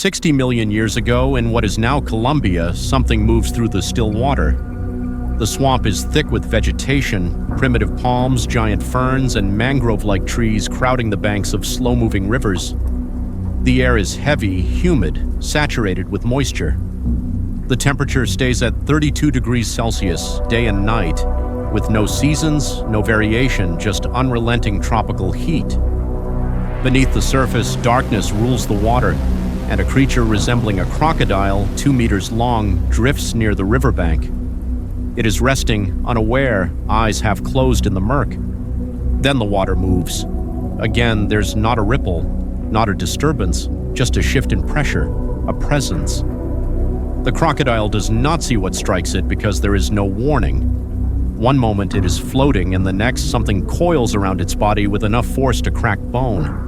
60 million years ago, in what is now Colombia, something moves through the still water. The swamp is thick with vegetation, primitive palms, giant ferns, and mangrove-like trees crowding the banks of slow-moving rivers. The air is heavy, humid, saturated with moisture. The temperature stays at 32 degrees Celsius, day and night, with no seasons, no variation, just unrelenting tropical heat. Beneath the surface, darkness rules the water, and a creature resembling a crocodile, 2 meters long, drifts near the riverbank. It is resting, unaware, eyes half closed in the murk. Then the water moves. Again, there's not a ripple, not a disturbance, just a shift in pressure, a presence. The crocodile does not see what strikes it because there is no warning. One moment it is floating, and the next something coils around its body with enough force to crack bone.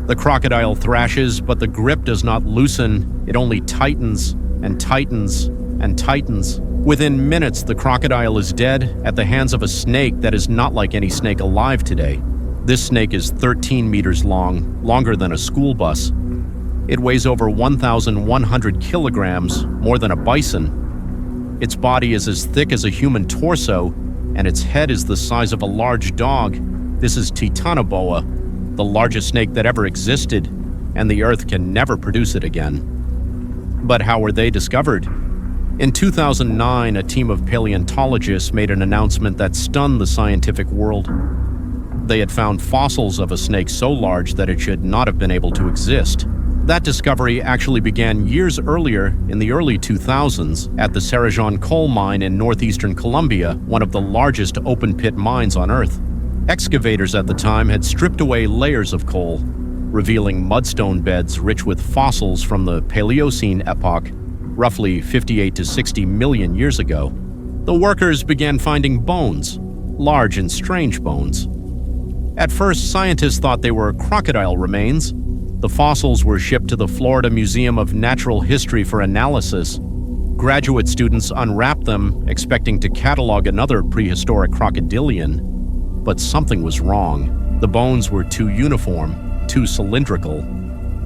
The crocodile thrashes, but the grip does not loosen. It only tightens and tightens and tightens. Within minutes, the crocodile is dead at the hands of a snake that is not like any snake alive today. This snake is 13 meters long, longer than a school bus. It weighs over 1,100 kilograms, more than a bison. Its body is as thick as a human torso, and its head is the size of a large dog. This is Titanoboa, the largest snake that ever existed, and the Earth can never produce it again. But how were they discovered? In 2009, a team of paleontologists made an announcement that stunned the scientific world. They had found fossils of a snake so large that it should not have been able to exist. That discovery actually began years earlier, in the early 2000s, at the Cerrejón coal mine in northeastern Colombia, one of the largest open-pit mines on Earth. Excavators at the time had stripped away layers of coal, revealing mudstone beds rich with fossils from the Paleocene epoch, roughly 58 to 60 million years ago. The workers began finding bones, large and strange bones. At first, scientists thought they were crocodile remains. The fossils were shipped to the Florida Museum of Natural History for analysis. Graduate students unwrapped them, expecting to catalog another prehistoric crocodilian. But something was wrong. The bones were too uniform, too cylindrical.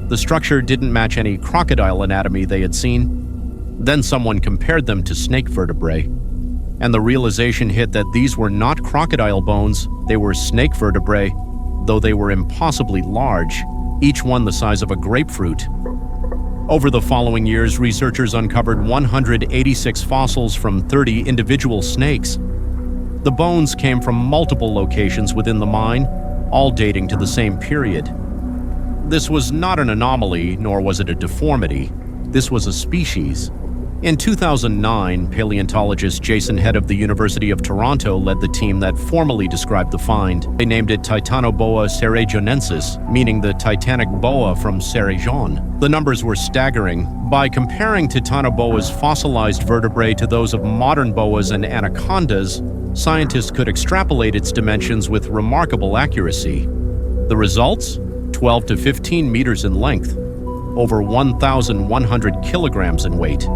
The structure didn't match any crocodile anatomy they had seen. Then someone compared them to snake vertebrae. And the realization hit that these were not crocodile bones, they were snake vertebrae, though they were impossibly large, each one the size of a grapefruit. Over the following years, researchers uncovered 186 fossils from 30 individual snakes. The bones came from multiple locations within the mine, all dating to the same period. This was not an anomaly, nor was it a deformity. This was a species. In 2009, paleontologist Jason Head of the University of Toronto led the team that formally described the find. They named it Titanoboa cerrejonensis, meaning the Titanic boa from Cerrejón. The numbers were staggering. By comparing Titanoboa's fossilized vertebrae to those of modern boas and anacondas, scientists could extrapolate its dimensions with remarkable accuracy. The results? 12 to 15 meters in length, over 1,100 kilograms in weight.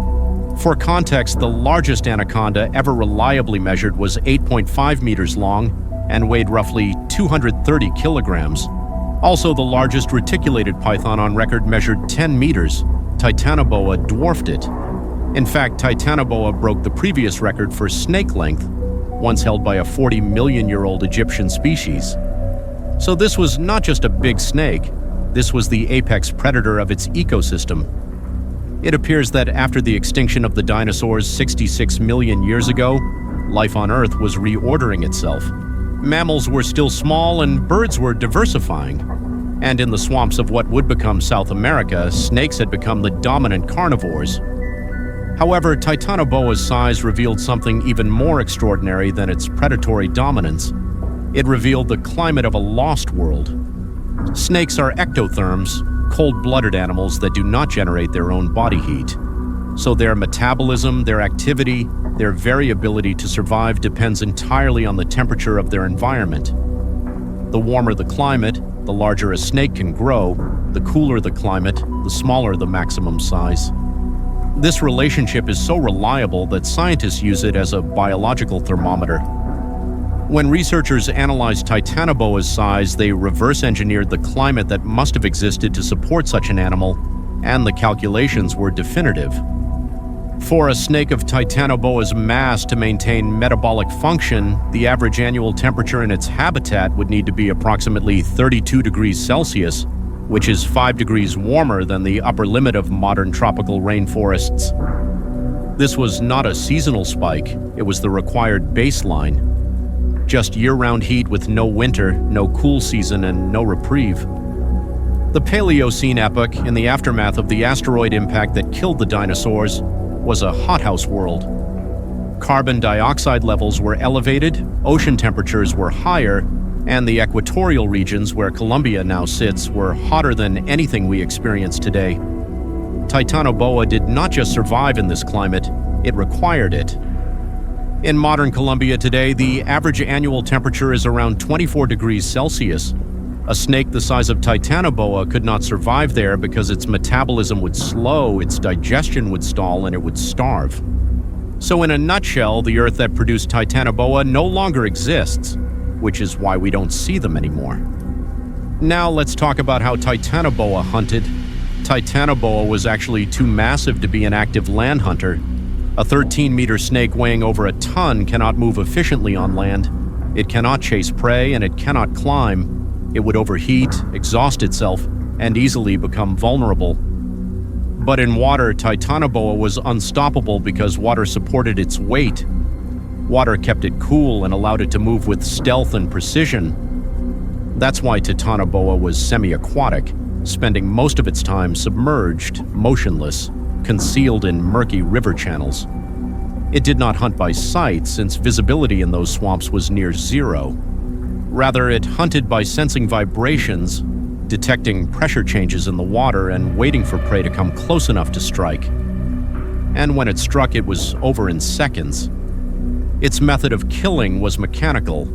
For context, the largest anaconda ever reliably measured was 8.5 meters long and weighed roughly 230 kilograms. Also, the largest reticulated python on record measured 10 meters. Titanoboa dwarfed it. In fact, Titanoboa broke the previous record for snake length, once held by a 40-million-year-old Egyptian species. So this was not just a big snake, this was the apex predator of its ecosystem. It appears that after the extinction of the dinosaurs 66 million years ago, life on Earth was reordering itself. Mammals were still small and birds were diversifying. And in the swamps of what would become South America, snakes had become the dominant carnivores. However, Titanoboa's size revealed something even more extraordinary than its predatory dominance. It revealed the climate of a lost world. Snakes are ectotherms, cold-blooded animals that do not generate their own body heat. So their metabolism, their activity, their variability to survive depends entirely on the temperature of their environment. The warmer the climate, the larger a snake can grow. The cooler the climate, the smaller the maximum size. This relationship is so reliable that scientists use it as a biological thermometer. When researchers analyzed Titanoboa's size, they reverse-engineered the climate that must have existed to support such an animal and the calculations were definitive. For a snake of Titanoboa's mass to maintain metabolic function, the average annual temperature in its habitat would need to be approximately 32 degrees Celsius, which is 5 degrees warmer than the upper limit of modern tropical rainforests. This was not a seasonal spike, it was the required baseline. Just year-round heat with no winter, no cool season, and no reprieve. The Paleocene epoch, in the aftermath of the asteroid impact that killed the dinosaurs, was a hothouse world. Carbon dioxide levels were elevated, ocean temperatures were higher, and the equatorial regions where Colombia now sits were hotter than anything we experience today. Titanoboa did not just survive in this climate, it required it. In modern Colombia today, the average annual temperature is around 24 degrees Celsius. A snake the size of Titanoboa could not survive there because its metabolism would slow, its digestion would stall, and it would starve. So in a nutshell, the Earth that produced Titanoboa no longer exists, which is why we don't see them anymore. Now let's talk about how Titanoboa hunted. Titanoboa was actually too massive to be an active land hunter. A 13-meter snake weighing over a ton cannot move efficiently on land. It cannot chase prey, and it cannot climb. It would overheat, exhaust itself, and easily become vulnerable. But in water, Titanoboa was unstoppable because water supported its weight. Water kept it cool and allowed it to move with stealth and precision. That's why Titanoboa was semi-aquatic, spending most of its time submerged, motionless, concealed in murky river channels. It did not hunt by sight, since visibility in those swamps was near zero. Rather, it hunted by sensing vibrations, detecting pressure changes in the water, and waiting for prey to come close enough to strike. And when it struck, it was over in seconds. Its method of killing was mechanical.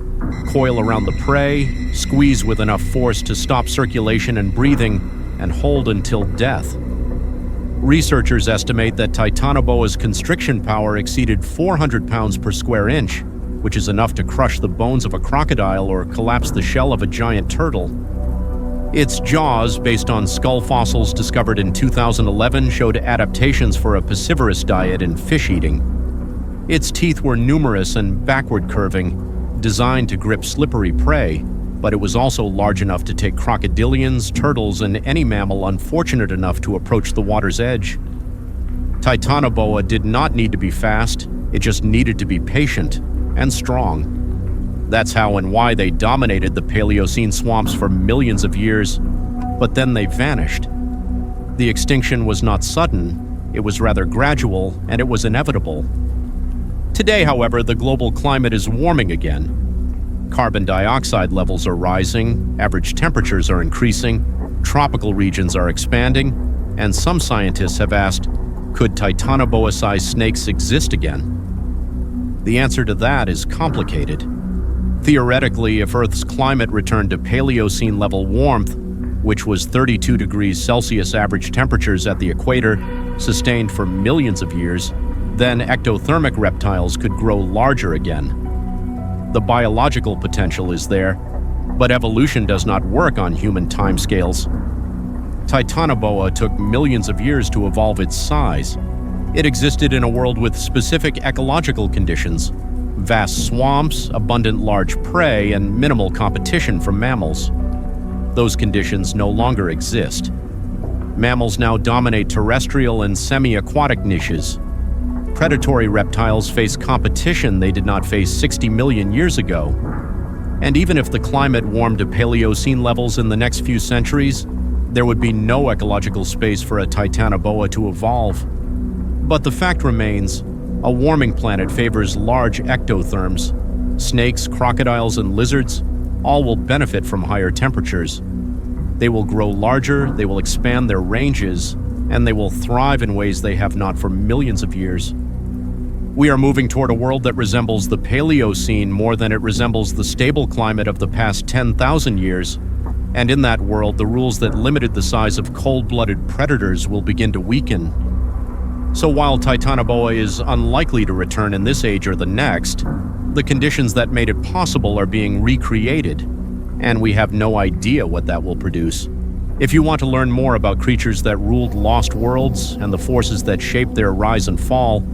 Coil around the prey, squeeze with enough force to stop circulation and breathing, and hold until death. Researchers estimate that Titanoboa's constriction power exceeded 400 pounds per square inch, which is enough to crush the bones of a crocodile or collapse the shell of a giant turtle. Its jaws, based on skull fossils discovered in 2011, showed adaptations for a piscivorous diet and fish eating. Its teeth were numerous and backward curving, designed to grip slippery prey, but it was also large enough to take crocodilians, turtles, and any mammal unfortunate enough to approach the water's edge. Titanoboa did not need to be fast, it just needed to be patient and strong. That's how and why they dominated the Paleocene swamps for millions of years, but then they vanished. The extinction was not sudden, it was rather gradual, and it was inevitable. Today, however, the global climate is warming again. Carbon dioxide levels are rising, average temperatures are increasing, tropical regions are expanding, and some scientists have asked, could Titanoboa-sized snakes exist again? The answer to that is complicated. Theoretically, if Earth's climate returned to Paleocene-level warmth, which was 32 degrees Celsius average temperatures at the equator, sustained for millions of years, then ectothermic reptiles could grow larger again. The biological potential is there, but evolution does not work on human timescales. Titanoboa took millions of years to evolve its size. It existed in a world with specific ecological conditions: vast swamps, abundant large prey, and minimal competition from mammals. Those conditions no longer exist. Mammals now dominate terrestrial and semi-aquatic niches. Predatory reptiles face competition they did not face 60 million years ago. And even if the climate warmed to Paleocene levels in the next few centuries, there would be no ecological space for a Titanoboa to evolve. But the fact remains, a warming planet favors large ectotherms. Snakes, crocodiles, and lizards all will benefit from higher temperatures. They will grow larger, they will expand their ranges, and they will thrive in ways they have not for millions of years. We are moving toward a world that resembles the Paleocene more than it resembles the stable climate of the past 10,000 years. And in that world, the rules that limited the size of cold-blooded predators will begin to weaken. So while Titanoboa is unlikely to return in this age or the next, the conditions that made it possible are being recreated, and we have no idea what that will produce. If you want to learn more about creatures that ruled lost worlds and the forces that shaped their rise and fall,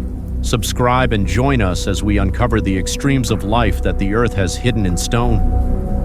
subscribe and join us as we uncover the extremes of life that the Earth has hidden in stone.